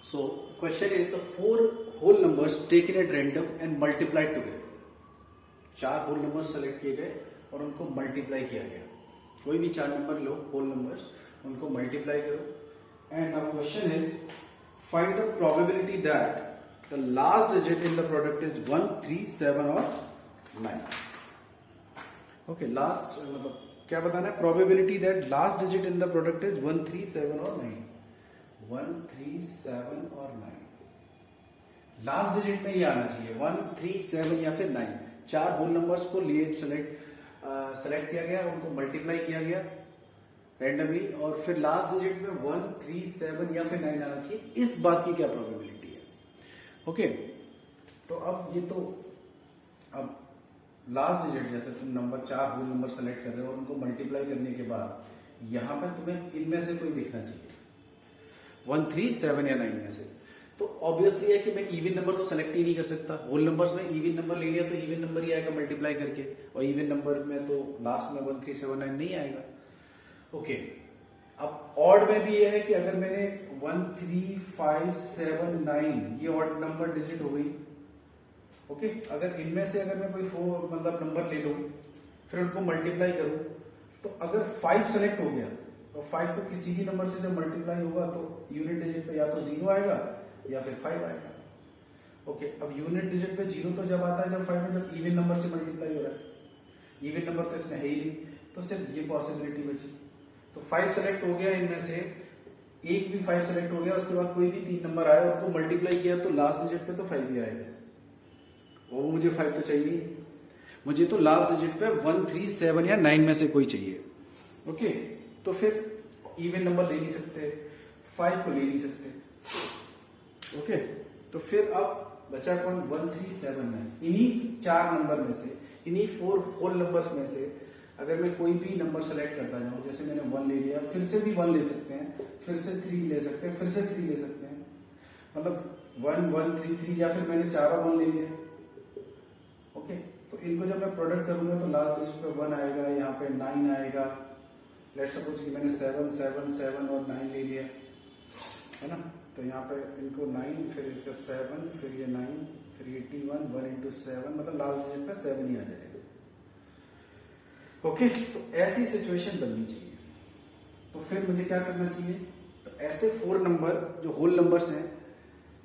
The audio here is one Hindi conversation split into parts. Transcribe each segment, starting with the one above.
So question is the four whole numbers taken at random and multiplied together. चार होल नंबर सेलेक्ट किए गए और उनको मल्टीप्लाई किया गया. कोई भी चार नंबर लो होल नंबर्स, उनको मल्टीप्लाई करो and now question is find the probability that the last digit in the product is 1, 3, 7 और 9. ओके, लास्ट मतलब क्या बताना है? Probability that last digit in the product is 1, 3, 7 और 9. 1, 3, 7 और 9. लास्ट डिजिट में ये आना चाहिए 1, 3, 7 या फिर 9. चार होल नंबर्स को लिए सेलेक्ट किया गया, उनको मल्टीप्लाई किया गया रैंडमली और फिर लास्ट डिजिट में 1, 3, 7 या फिर 9 आना चाहिए. इस बात की क्या प्रोबेबिलिटी है? ओके, तो अब ये तो अब लास्ट डिजिट जैसे तुम नंबर चार होल नंबर सेलेक्ट कर रहे हो और उनको मल्टीप्लाई करने के बाद यहां पे तुम्हें इनमें से कोई दिखना चाहिए 1, 3, 7 या 9 में से. तो ऑब्वियसली है कि मैं इवन नंबर तो सेलेक्ट ही नहीं कर सकता. होल नंबर्स में इवन नंबर ले लिया तो इवन नंबर ही आएगा मल्टीप्लाई करके, और इवन नंबर में तो लास्ट में 1, 3, 7, 9 नहीं आएगा. ओके, अब ऑड में भी ये है कि अगर मैंने 1, 3, 5, 7, 9 ये ऑड नंबर डिजिट हो गई. ओके, अगर इनमें से अगर मैं कोई फोर मतलब नंबर ले लूं फिर उनको मल्टीप्लाई करूं तो अगर 5 सेलेक्ट हो गया तो 5 तो किसी भी नंबर से जब मल्टीप्लाई होगा तो यूनिट डिजिट पे या तो 0 आएगा या फिर 5 आएगा. ओके, अब यूनिट डिजिट पे 0 तो जब आता है जब 5 में जब इवन नंबर से मल्टीप्लाई हो रहा है. इवन नंबर तो इसमें है ही नहीं, तो सिर्फ ये पॉसिबिलिटी बची. तो 5 सेलेक्ट हो गया, इनमें से एक भी 5 सेलेक्ट हो गया, उसके बाद कोई भी 3 नंबर आया उनको मल्टीप्लाई किया तो लास्ट डिजिट पे तो 5 ही आएगा. और मुझे 5 तो चाहिए, मुझे तो लास्ट डिजिट पे 1, 3, 7 या 9 में से कोई चाहिए. ओके, तो फिर इवन नंबर ले नहीं सकते, 5 को ले नहीं सकते. ओके, तो फिर अब बचा कौन? 1, 3, 7, 9. इन्हीं चार नंबर में से, इन्हीं फोर होल नंबर्स में से अगर मैं कोई भी नंबर सेलेक्ट करता जाऊं, जैसे मैंने 1 ले लिया, फिर से भी 1 ले सकते हैं, फिर से 3 ले सकते हैं, फिर से 3 ले सकते हैं, मतलब 1, 1, 3, 3 या फिर मैंने चारों 1 ले लिया. ओके, तो इनको जब मैं प्रोडक्ट करूंगा तो लास्ट डिजिट पे 1 आएगा, यहाँ पे 9 आएगा. लेट्स सपोज कि मैंने 7, 7, 7 और 9 ले लिया है ना, तो यहाँ पे इनको 9 फिर इसका 7 फिर ये 9 फिर 81 1 into 7 मतलब लास्ट डिजिट पे 7 ही आ जाएगा. ओके, तो ऐसी सिचुएशन बननी चाहिए. तो फिर मुझे क्या करना चाहिए? तो ऐसे 4 नंबर जो होल नंबर्स हैं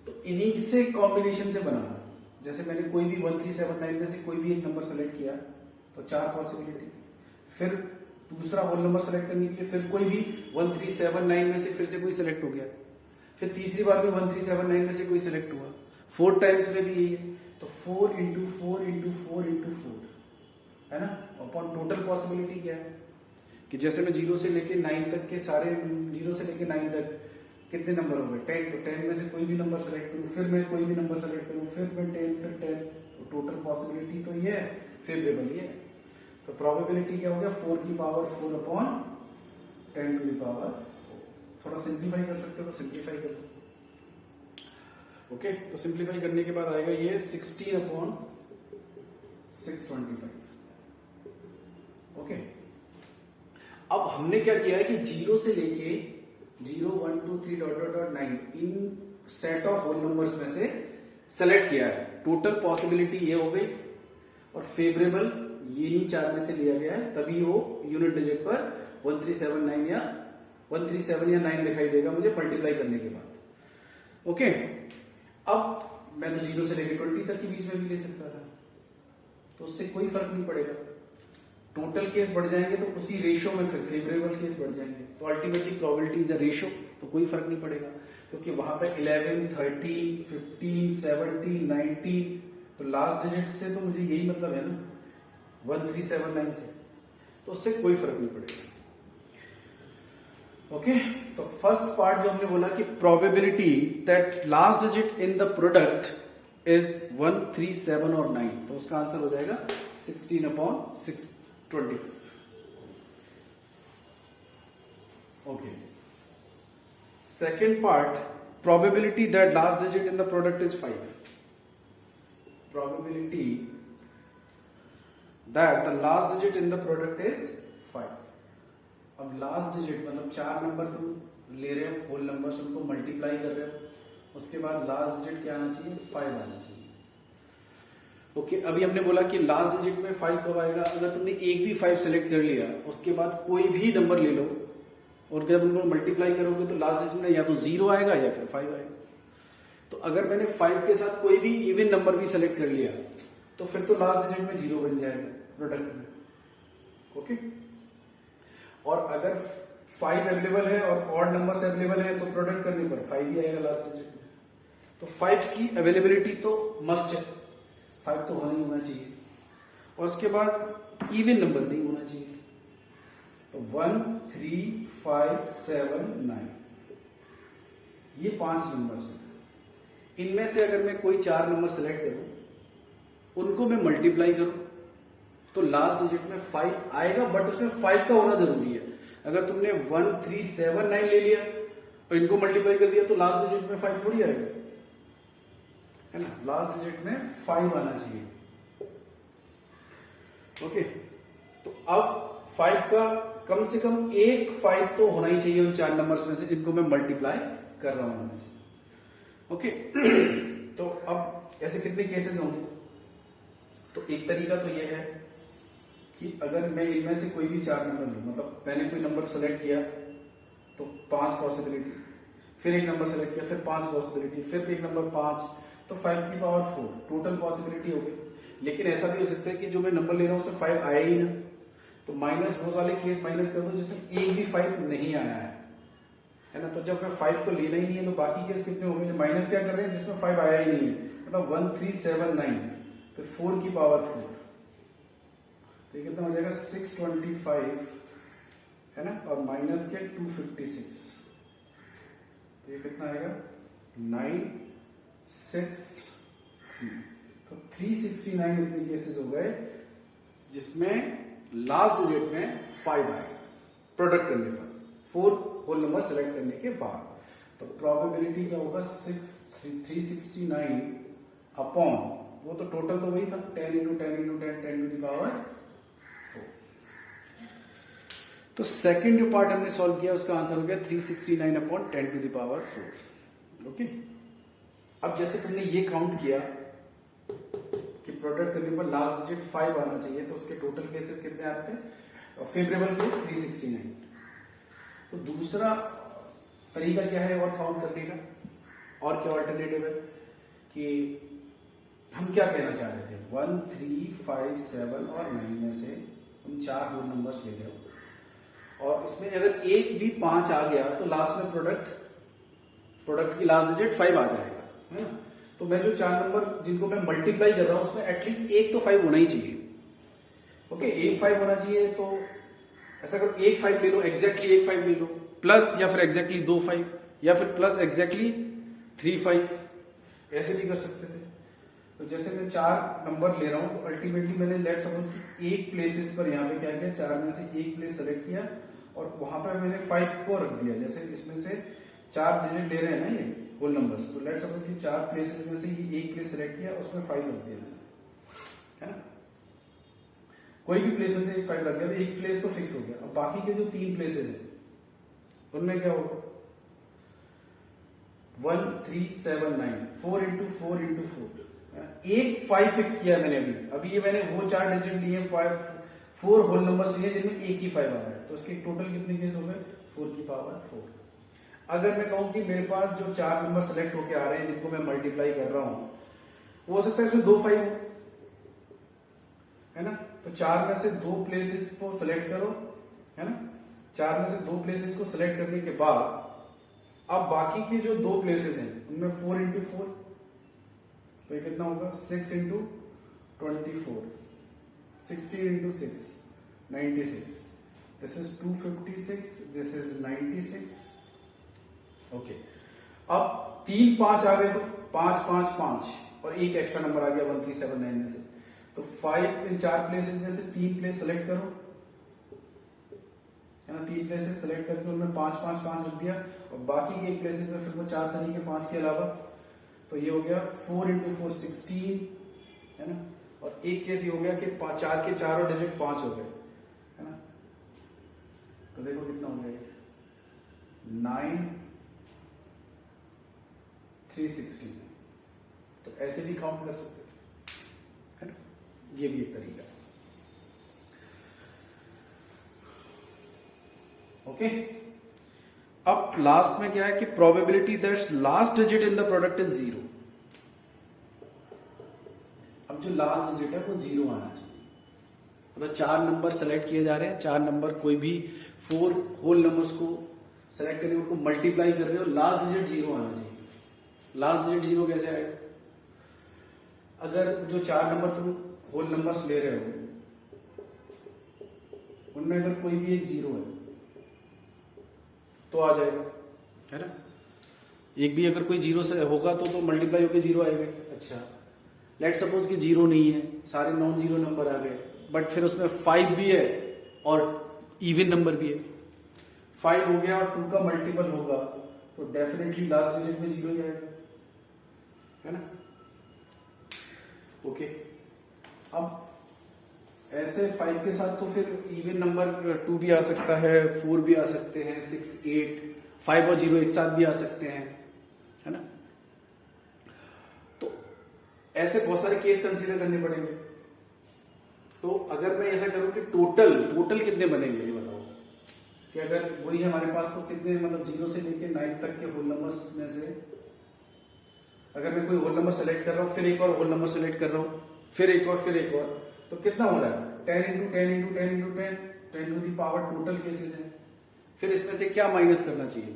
तो इन्हीं से कॉम्बिनेशन से बनाना. जैसे मैंने कोई भी 1, 3, 7, 9 में से कोई भी एक नंबर सेलेक्ट किया तो 4 पॉसिबिलिटी. फिर दूसरा होल नंबर सेलेक्ट करने के लिए फिर कोई भी 1, 3, 7, 9 में से फिर से कोई सेलेक्ट हो गया. फिर तीसरी बार भी 1, 3, 7, 9 में से कोई सिलेक्ट हुआ. 4 टाइम्स में भी यही है. तो 4 into 4 into 4 into 4 है ना. अपॉन टोटल पॉसिबिलिटी क्या है कि जैसे मैं 0 से लेके 9 तक के सारे 0 से लेके 9 तक कितने नंबर हो गए? 10. तो 10 में से कोई भी नंबर सेलेक्ट करूं, फिर मैं कोई भी नंबर सेलेक्ट करूं, फिर मैं 10 फिर 10. तो टोटल पॉसिबिलिटी तो ये है, फेवरेबल ये है. तो प्रोबेबिलिटी क्या हो गया? 4 की power 4 upon 10 to the power. थोड़ा सिंप्लीफाई कर सकते हो तो सिंप्लीफाई कर लो. ओके, तो सिंप्लीफाई करने के बाद आएगा ये 16 अपॉन 625. ओके, अब हमने क्या किया है कि 0 से लेके 0, 1, 2, 3 dot dot dot 9 in set of whole numbers में से सेलेक्ट किया है. टोटल पॉसिबिलिटी ये हो गई और फेवरेबल ये नहीं चार में से लिया गया है, तभी वो यूनिट डिजिट पर 1, 3, 7, 9 या 1, 3, 7 या 9 दिखाई देगा मुझे मल्टीप्लाई करने के बाद. ओके, अब मैं तो 0 से लेकर 20 तक के बीच में भी ले सकता था, तो उससे कोई फर्क नहीं पड़ेगा. टोटल केस बढ़ जाएंगे तो उसी रेशियो में फिर फेवरेबल केस बढ़ जाएंगे. तो ultimately probability is a ratio, तो कोई फर्क नहीं पड़ेगा क्योंकि वहां पे 11, 13, 15, 17, 19. तो लास्ट डिजिट से तो मुझे यही मतलब है ना 1, 3, 7, 9 से, तो उससे कोई फर्क नहीं पड़ेगा. ओके, तो फर्स्ट पार्ट जो हमने बोला कि probability that last digit in the product is 1, 3, 7 और 9, तो उसका आंसर हो जाएगा 16 upon 625. Okay, second part, probability that last digit in the product is 5. Probability that the last digit in the product is 5. अब लास्ट डिजिट मतलब चार नंबर तुम ले रहे हो होल नंबर्स, उनको मल्टीप्लाई कर रहे हो उसके बाद लास्ट डिजिट क्या आना चाहिए, 5 आना चाहिए। ओके, अभी हमने बोला कि लास्ट डिजिट में 5 कब आएगा, अगर तुमने एक भी 5 सेलेक्ट कर लिया, उसके बाद कोई भी नंबर ले लो और जब उनको मल्टीप्लाई करोगे तो लास्ट डिजिट में या तो 0 आएगा या फिर 5 आएगा। तो अगर मैंने 5 के साथ कोई भी इवन नंबर भी सेलेक्ट कर लिया तो फिर तो लास्ट डिजिट में 0 बन जाएगा प्रोडक्ट में। ओके, और अगर 5 अवेलेबल है और ऑड नंबर्स अवेलेबल है तो प्रोडक्ट करने पर 5 ही आएगा लास्ट डिजिट में। तो 5 की अवेलेबिलिटी तो मस्ट है, 5 तो होना ही होना चाहिए। और उसके बाद इवन नंबर नहीं होना चाहिए। तो 1 3 5 7 9 ये 5 नंबर्स हैं। इनमें से अगर मैं कोई 4 नंबर सेलेक्ट करूं, उनको मैं मल्टीप्लाई करूं तो लास्ट डिजिट में 5 आएगा, बट उसमें 5 का होना जरूरी है। अगर तुमने 1 3 7 9 ले लिया और इनको मल्टीप्लाई कर दिया तो लास्ट डिजिट में 5 थोड़ी आएगा, है ना। लास्ट डिजिट में 5 आना चाहिए। ओके, तो अब 5 का कम से कम एक 5 तो होना ही चाहिए उन 4 नंबर्स में से जिनको मैं मल्टीप्लाई कर रहा हूं उनमें से। ओके, तो अब ऐसे कितने केसेस होंगे, तो एक तरीका तो यह है कि अगर मैं इनमें से कोई भी 4 नंबर लूं, मतलब मैंने कोई नंबर सेलेक्ट किया तो 5 पॉसिबिलिटी, फिर एक नंबर सेलेक्ट किया फिर 5 पॉसिबिलिटी, फिर एक नंबर 5, तो 5 की पावर 4 टोटल पॉसिबिलिटी हो गई। लेकिन ऐसा भी हो सकता है कि जो मैं नंबर ले रहा हूं उसमें 5 आया ही ना, तो माइनस वो वाले केस माइनस कर दो जिसमें एक भी 5 नहीं आया है ना। तो जब मैं 5 को लेना ही नहीं है तो बाकी केस कितने हो गए, माइनस क्या कर रहे हैं जिसमें 5 आया ही नहीं है, मतलब 1 3 7 9, तो 4 की पावर 4, तो ये कितना हो जाएगा 625, है ना, और माइनस के 256, तो ये कितना आएगा 9 6 3, तो 369 इतने केसेस हो गए जिसमें लास्ट डिजिट में 5 आएगा प्रोडक्ट करने पर, 4 होल नंबर सेलेक्ट करने के बाद। तो प्रोबेबिलिटी क्या होगा 369 अपॉन, वो तो टोटल तो वही था 10 × 10 × 10 10 टू द पावर 4। तो सेकंड जो पार्ट हमने सॉल्व किया उसका आंसर हो गया 369 upon 10 to the power 4। Okay, अब जैसे तुमने ये काउंट किया कि प्रोडक्ट करने पर लास्ट डिजिट 5 आना चाहिए, तो उसके टोटल केसेस कितने आते हैं, फेवरेबल केस 369। तो दूसरा तरीका क्या है और काउंट करने का, और क्या अल्टरनेटिव है कि हम क्या कहना चाह रहे थे, 1 3 5 7 और 9 में से हम 4 होल नंबर्स ले रहे हो और इसमें अगर एक भी 5 आ गया तो लास्ट में प्रोडक्ट की लास्ट डिजिट 5 आ जाएगा, है ना। तो मैं जो 4 नंबर जिनको मैं मल्टीप्लाई कर रहा हूं उसमें एटलीस्ट एक तो 5 होना ही चाहिए। ओके, एक 5 होना चाहिए, तो ऐसा करो एक 5 ले लो, एग्जैक्टली एक 5 ले लो, प्लस या फिर एग्जैक्टली 2 5 या फिर प्लस एग्जैक्टली 3 5, ऐसे भी कर सकते थे। तो जैसे मैं 4 नंबर ले रहा हूं तो अल्टीमेटली मैंने लेट सपोज कि एक प्लेसेस पर यहाँ पे क्या किया, 4 में से एक प्लेस सेलेक्ट किया और वहां पर मैंने 5 को रख दिया। जैसे इसमें से 4 डिजिट ले रहे हैं ना ये होल नंबर्स, तो लेट सपोज कि 4 प्लेसेस में से ये एक प्लेस सेलेक्ट किया उसमें 5 रख दिया, है ना। कोई भी प्लेस में से एक 5 रख दिया तो एक प्लेस तो फिक्स हो गया। अब बाकी के जो 3 प्लेसेस हैं उनमें क्या होगा, 1 3 7 9, 4 × 4 × 4, एक 5 फिक्स किया मैंने अभी ये मैंने वो 4 डिजिट लिए, 4 होल नंबर्स लिए जिनमें एक ही 5 आ रहा है, तो इसके टोटल कितने केस हो गए 4 की पावर 4। अगर मैं कहूं कि मेरे पास जो 4 नंबर सेलेक्ट होके आ रहे हैं जिनको मैं मल्टीप्लाई कर रहा हूं, वो हो सकता है इसमें 2 5 हो, है ना। तो 4 में से 2 प्लेसेस को सिलेक्ट करो, है ना। 4 में से 2 प्लेसेस को सिलेक्ट करने के बाद अब बाकी के जो 2 प्लेसेस हैं उनमें 4 × 4, तो ये कितना होगा 6 × 24, 60 × 6 96, this is 256, this is 96। Okay, अब 3 5 आ गए तो 5 5 5 और एक एक्स्ट्रा नंबर आ गया 1 3 7 9 में से, तो 5 इन 4 प्लेसेस में से 3 प्लेस सेलेक्ट करो, है ना। 3 प्लेसेस सेलेक्ट करके उनमें 5 5 5 रख दिया और बाकी के एक प्लेसेस में फिर वो 4 तरीके 5 के अलावा, तो ये हो गया 4 × 4 16, है ना। और एक केस ये हो गया कि 4 के चारों डिजिट 5 हो गए, है ना। तो देखो कितना हो गया 9 360 तो ऐसे भी काउंट कर सकते है ना, ये भी एक तरीका है। ओके, अब लास्ट में क्या है कि probability that last digit in the product is 0। अब जो लास्ट डिजिट है वो 0 आना चाहिए। मतलब 4 नंबर सेलेक्ट किए जा रहे हैं, 4 नंबर कोई भी 4 होल नंबर्स को सेलेक्ट करके उनको मल्टीप्लाई कर रहे हो, लास्ट डिजिट 0 आना चाहिए। लास्ट डिजिट 0 कैसे आएगा? अगर जो 4 नंबर तुम होल नंबर्स ले रहे हो उनमें अगर कोई भी एक 0 है तो आ जाएगा, है ना। एक भी अगर कोई 0 से होगा तो मल्टीप्लाई होकर 0 आएगा। अच्छा, लेट सपोज कि 0 नहीं है, सारे नॉन 0 नंबर आ गए, बट फिर उसमें 5 भी है और इवन नंबर भी है। 5 हो गया और 2 का मल्टीपल होगा तो डेफिनेटली लास्ट डिजिट में 0 ही आएगा, है ना। ओके, अब ऐसे 5 के साथ तो फिर इवन नंबर 2 भी आ सकता है, 4 भी आ सकते हैं, 6, 8, 5 और 0 एक साथ भी आ सकते हैं, है ना। तो ऐसे बहुत सारे केस कंसीडर करने पड़ेंगे। तो अगर मैं ऐसा करूं कि टोटल कितने बनेंगे ये बताओ, कि अगर वही हमारे पास तो कितने, मतलब 0 से लेके 9 तक के होल नंबर्स में से अगर मैं कोई होल नंबर सेलेक्ट कर रहा हूं, फिर एक और होल नंबर सेलेक्ट कर रहा हूं, फिर एक और, तो कितना हो रहा है? 10 into 10 into 10 into 10, 10 to the power total cases है। फिर इसमें से क्या माइनस करना चाहिए?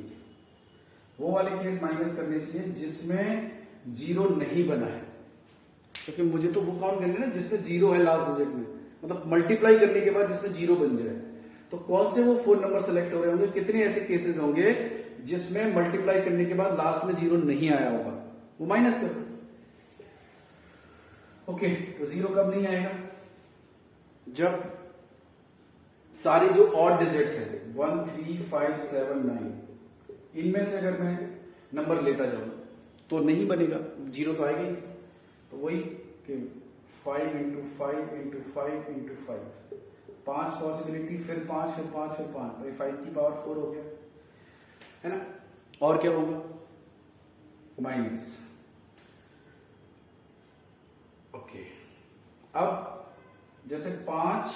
वो वाले केस माइनस करने चाहिए जिसमें 0 नहीं बना है, क्योंकि मुझे तो वो काउंट करना है ना जिसमें 0 है लास्ट डिजिट में, मतलब मल्टीप्लाई करने के बाद जिसमें 0 बन जाए। तो कौन से वो 4 नंबर सेलेक्ट हो रहे होंगे, कितने ऐसे केसेस होंगे जिसमें मल्टीप्लाई करने के बाद लास्ट में 0 नहीं आया होगा, वो माइनस कर। ओके, तो 0 कब नहीं आएगा? जब सारी जो ऑड डिजिट्स है 1, 3, 5, 7, 9 इनमें से अगर मैं नंबर लेता जाऊं तो नहीं बनेगा, 0 तो आएगा ही। तो वही कि 5 इंटू 5 इंटू 5 इंटू 5, 5 पॉसिबिलिटी, फिर 5 फिर 5 फिर 5, तो 5 की पावर 4 हो गया, है ना। और क्या होगा? माइनस। ओके, अब जैसे 5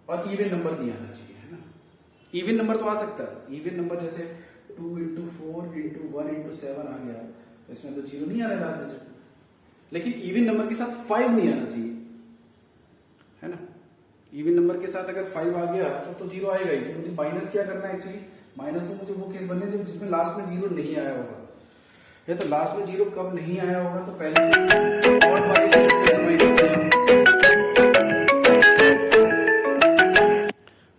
और इवन नंबर नहीं आना चाहिए, है ना। इवन नंबर तो आ सकता है, इवन नंबर जैसे 2 इंटू 4 इंटू 1 इंटू 7 आ गया, तो इसमें तो 0 नहीं आ रहा लास्ट डिजिट। लेकिन इवन नंबर के साथ 5 नहीं आना चाहिए, है ना। इवन नंबर के साथ अगर 5 आ गया तो 0 आएगा ही। तो मुझे माइनस क्या करना है एक्चुअली? माइनस तो मुझे वो केस बनने चाहिए जिसमें लास्ट में 0 नहीं आया होगा। ये तो लास्ट में 0 कब नहीं आया होगा? तो पहले और वाले माइनस किया,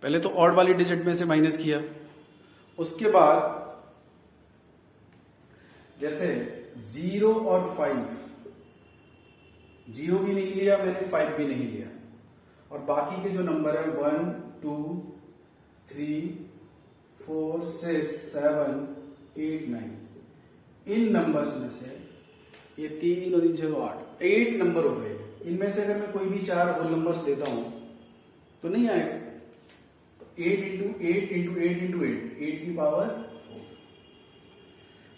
पहले तो ऑड वाली डिजिट में से माइनस किया, उसके बाद जैसे 0 और 5, 0 भी नहीं लिया मैंने, 5 भी नहीं लिया, और बाकी के जो नंबर है 1, 2, 3, 4, 6, 7, 8, 9, इन नंबर्स में से ये 3 और 3, 8 नंबर हो गए। इनमें से अगर मैं कोई भी 4 होल नंबर्स लेता हूं तो नहीं आएगा। 8 इंटू 8 इंटू 8 इंटू 8 की पावर 4,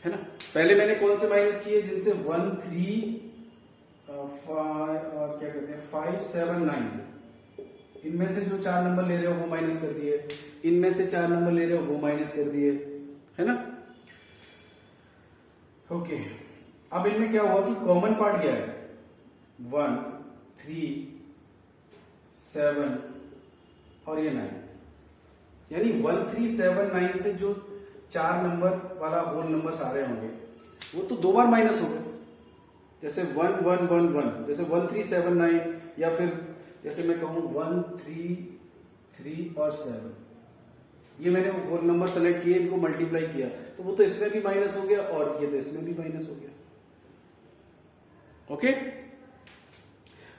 है ना। पहले मैंने कौन से माइनस किए? जिनसे 1, 3, 5 और क्या कहते हैं 5, 7, 9, इनमें से जो 4 नंबर ले रहे हो वो माइनस कर दिए, इनमें से 4 नंबर ले रहे हो वो माइनस कर दिए, है ना। ओके, अब इनमें क्या हुआ कि कॉमन पार्ट क्या है? 1, 3, 7 और ये 9, यानी 1, 3, 7, 9 से जो 4 नंबर वाला होल नंबर आ रहे होंगे वो तो 2 बार माइनस हो गए। जैसे 1, 1, 1, 1, जैसे 1, 3, 7, 9, या फिर जैसे मैं कहूं 1, 3, 3 और 7, ये मैंने होल नंबर सेलेक्ट किए, इनको मल्टीप्लाई किया, तो वो तो इसमें भी माइनस हो गया और ये तो इसमें भी माइनस हो गया। ओके,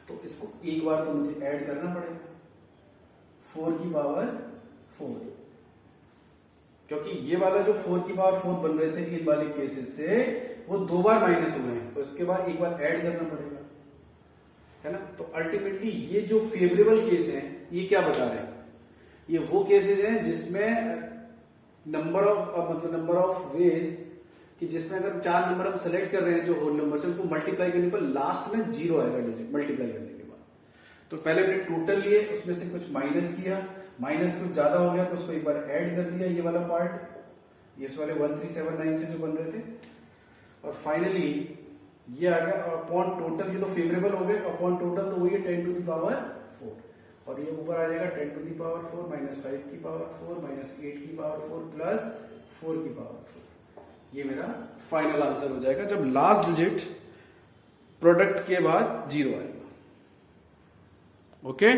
तो इसको एक बार तो मुझे ऐड करना पड़ेगा, 4 की पावर 4, क्योंकि ये वाला जो 4 की पावर 4 बन रहे थे इन वाले केसेस से वो 2 बार माइनस हो गए हैं, तो इसके बाद एक बार ऐड करना पड़ेगा, है ना। तो अल्टीमेटली ये जो फेवरेबल केस हैं ये क्या बता रहे हैं? ये वो केसेस हैं जिसमें नंबर ऑफ वेज कि जिसमें अगर 4 नंबर हम सेलेक्ट कर रहे हैं जो होल नंबर से, उनको मल्टीप्लाई करने पर लास्ट में 0 आएगा डिजिट मल्टीप्लाई करने के बाद। तो पहले हमने टोटल लिए, उसमें से कुछ माइनस किया, माइनस कुछ ज्यादा हो गया तो उसको एक बार ऐड कर दिया, ये वाला पार्ट, ये वाले 1379 से जो बन रहे थे, और फाइनली ये आ गया अपॉन टोटल, ये तो फेवरेबल हो गए, अपॉन टोटल तो वही है 10 टू द पावर 4, और ये ऊपर आ जाएगा 10 टू द पावर 4 माइनस 5 की पावर 4 माइनस 8 की पावर 4 प्लस 4 की पावर 4। ये मेरा फाइनल आंसर हो जाएगा जब लास्ट डिजिट प्रोडक्ट के बाद 0 आएगा। ओके